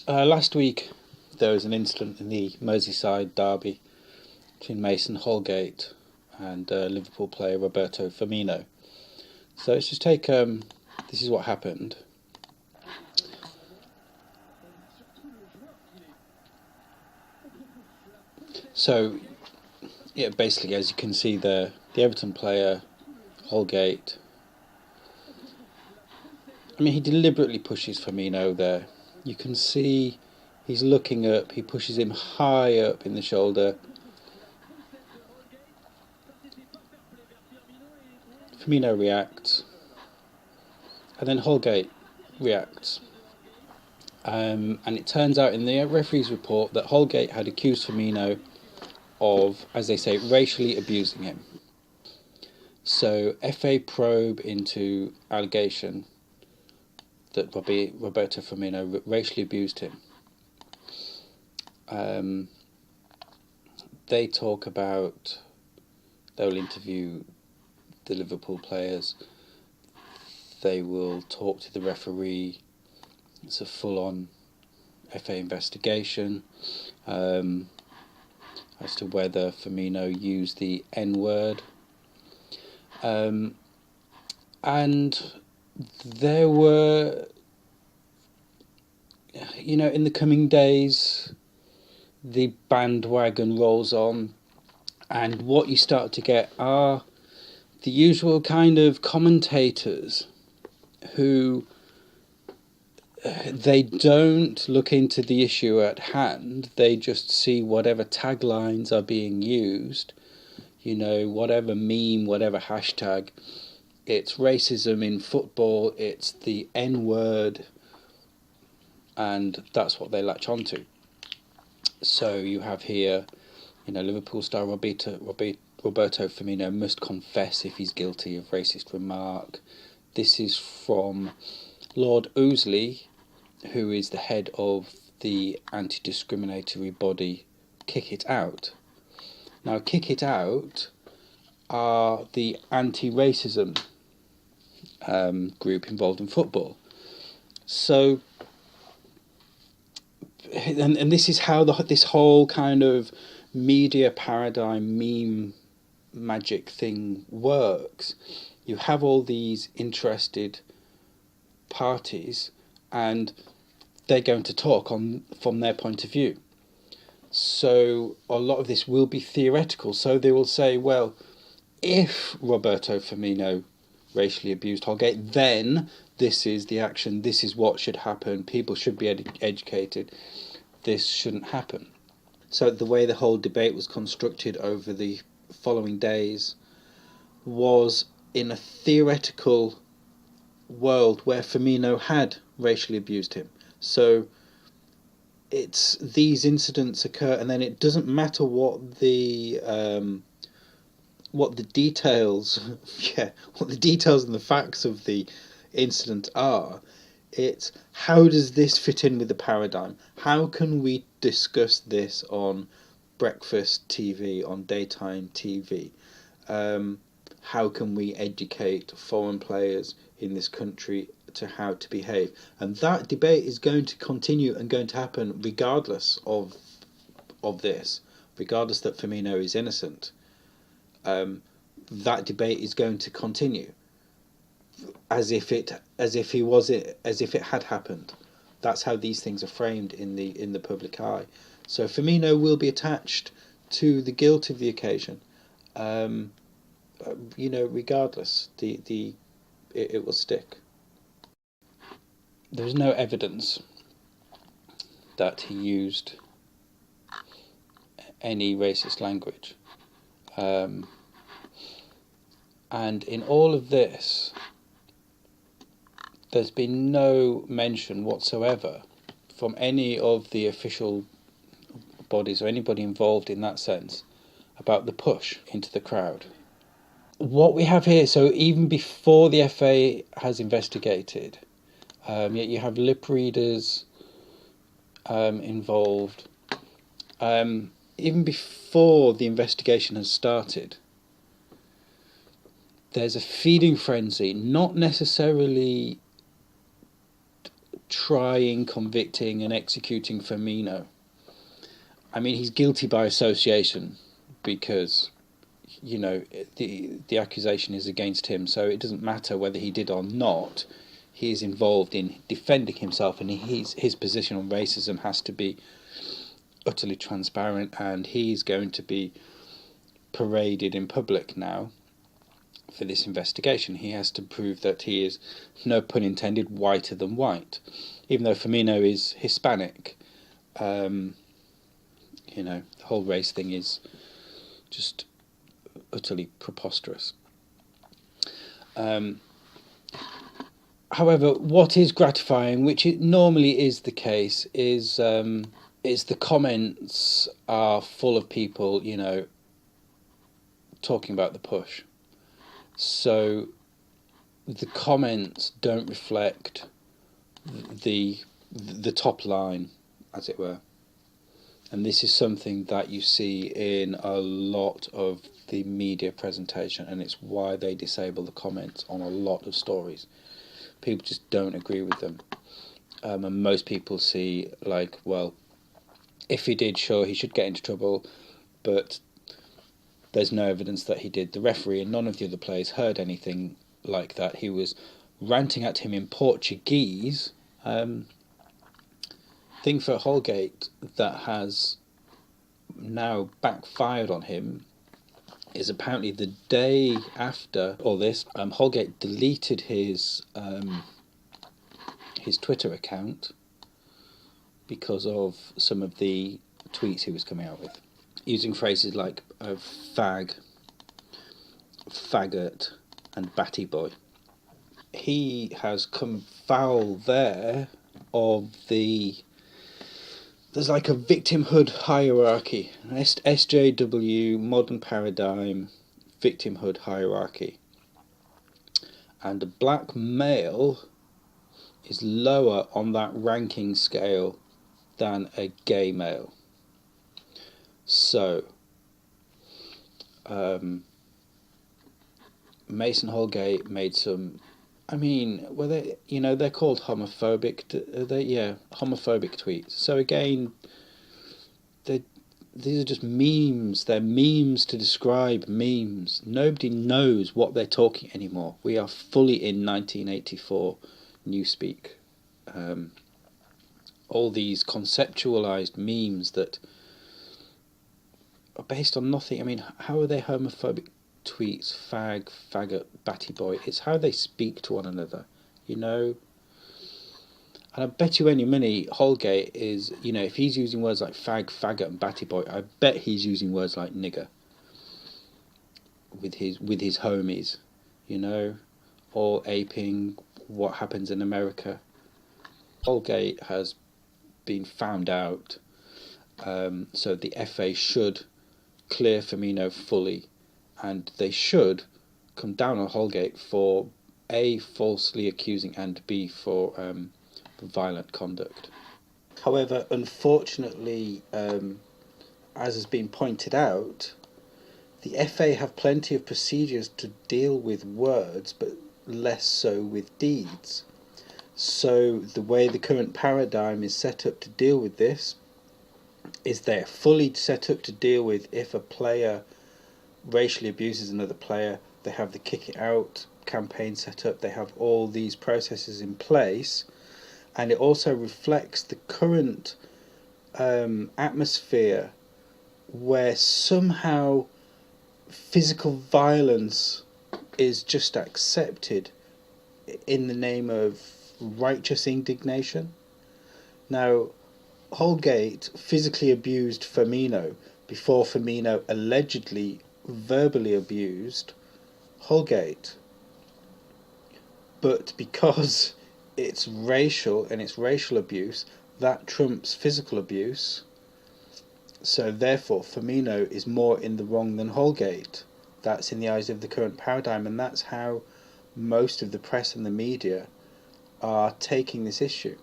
Last week there was an incident in the Mersyside Derby between Mason Holgate and Liverpool player Roberto Firmino. So let's just take this is what happened. So yeah, basically, as you can see there, the Everton player Holgate. I mean, he deliberately pushes Firmino there. You can see he's looking up. He pushes him high up in the shoulder. Firmino reacts, and then Holgate reacts. And it turns out in the referee's report that Holgate had accused Firmino of, as they say, racially abusing him. So FA probe into allegation that Roberto Firmino racially abused him. They talk about, they'll interview the Liverpool players. They will talk to the referee. It's a full-on FA investigation as to whether Firmino used the N-word. And there were, in the coming days, the bandwagon rolls on, and what you start to get are the usual kind of commentators who they don't look into the issue at hand. They just see whatever taglines are being used, whatever meme, whatever hashtag. It's racism in football, it's the N-word, and that's what they latch onto. So you have here, Liverpool star Roberto Firmino must confess if he's guilty of racist remark. This is from Lord Ousley, who is the head of the anti-discriminatory body Kick It Out. Now, Kick It Out are the anti-racism group involved in football. So, and this is how this whole kind of media paradigm, meme magic thing works. You have all these interested parties, and they're going to talk from their point of view. So a lot of this will be theoretical. So they will say, well, if Roberto Firmino racially abused Holgate, then this is the action, this is what should happen, people should be educated, this shouldn't happen. So the way the whole debate was constructed over the following days was in a theoretical world where Firmino had racially abused him. So it's these incidents occur, and then it doesn't matter what the details, what the details and the facts of the incident are. It's how does this fit in with the paradigm? How can we discuss this on breakfast TV, on daytime TV? How can we educate foreign players in this country to how to behave? And that debate is going to continue and going to happen regardless of this, regardless that Firmino is innocent. That debate is going to continue as if it had happened. That's how these things are framed in the public eye. So Firmino will be attached to the guilt of the occasion. Regardless, it will stick. There's no evidence that he used any racist language. And in all of this, there's been no mention whatsoever from any of the official bodies or anybody involved in that sense about the push into the crowd. What we have here, so even before the FA has investigated, yet you have lip readers involved. Even before the investigation has started, there's a feeding frenzy, not necessarily trying, convicting and executing Firmino. I mean, he's guilty by association because, you know, the accusation is against him, so it doesn't matter whether he did or not. He is involved in defending himself, and his position on racism has to be utterly transparent, and he's going to be paraded in public now for this investigation. He has to prove that he is, no pun intended, whiter than white, even though Firmino is Hispanic. You know, the whole race thing is just utterly preposterous. However, what is gratifying, which it normally is the case, is the comments are full of people, you know, talking about the push. So the comments don't reflect the top line, as it were. And this is something that you see in a lot of the media presentation, and it's why they disable the comments on a lot of stories. People just don't agree with them. And most people see, like, well, if he did, sure, he should get into trouble, but there's no evidence that he did. The referee and none of the other players heard anything like that. He was ranting at him in Portuguese. Thing for Holgate that has now backfired on him is apparently the day after all this, Holgate deleted his Twitter account because of some of the tweets he was coming out with, using phrases like fag, faggot and batty boy. He has come foul there of there's like a victimhood hierarchy, an SJW, modern paradigm, victimhood hierarchy. And a black male is lower on that ranking scale than a gay male. So, Mason Holgate made some, I mean, well, they're called homophobic. Homophobic tweets. So again, these are just memes. They're memes to describe memes. Nobody knows what they're talking anymore. We are fully in 1984 newspeak. All these conceptualized memes that are based on nothing. I mean, how are they homophobic tweets? Fag, faggot, batty boy. It's how they speak to one another, you know. And I bet you any money Holgate is, you know, if he's using words like fag, faggot and batty boy, I bet he's using words like nigger with his homies, you know, all aping what happens in America. Holgate has been found out, so the FA should clear Firmino fully, and they should come down on Holgate for A, falsely accusing, and B, for violent conduct. However, unfortunately, as has been pointed out, the FA have plenty of procedures to deal with words, but less so with deeds. So the way the current paradigm is set up to deal with this is they're fully set up to deal with if a player racially abuses another player. They have the kick it out campaign set up. They have all these processes in place, and it also reflects the current atmosphere where somehow physical violence is just accepted in the name of righteous indignation. Now, Holgate physically abused Firmino before Firmino allegedly verbally abused Holgate. But because it's racial and it's racial abuse, that trumps physical abuse. So therefore Firmino is more in the wrong than Holgate. That's in the eyes of the current paradigm, and that's how most of the press and the media are taking this issue.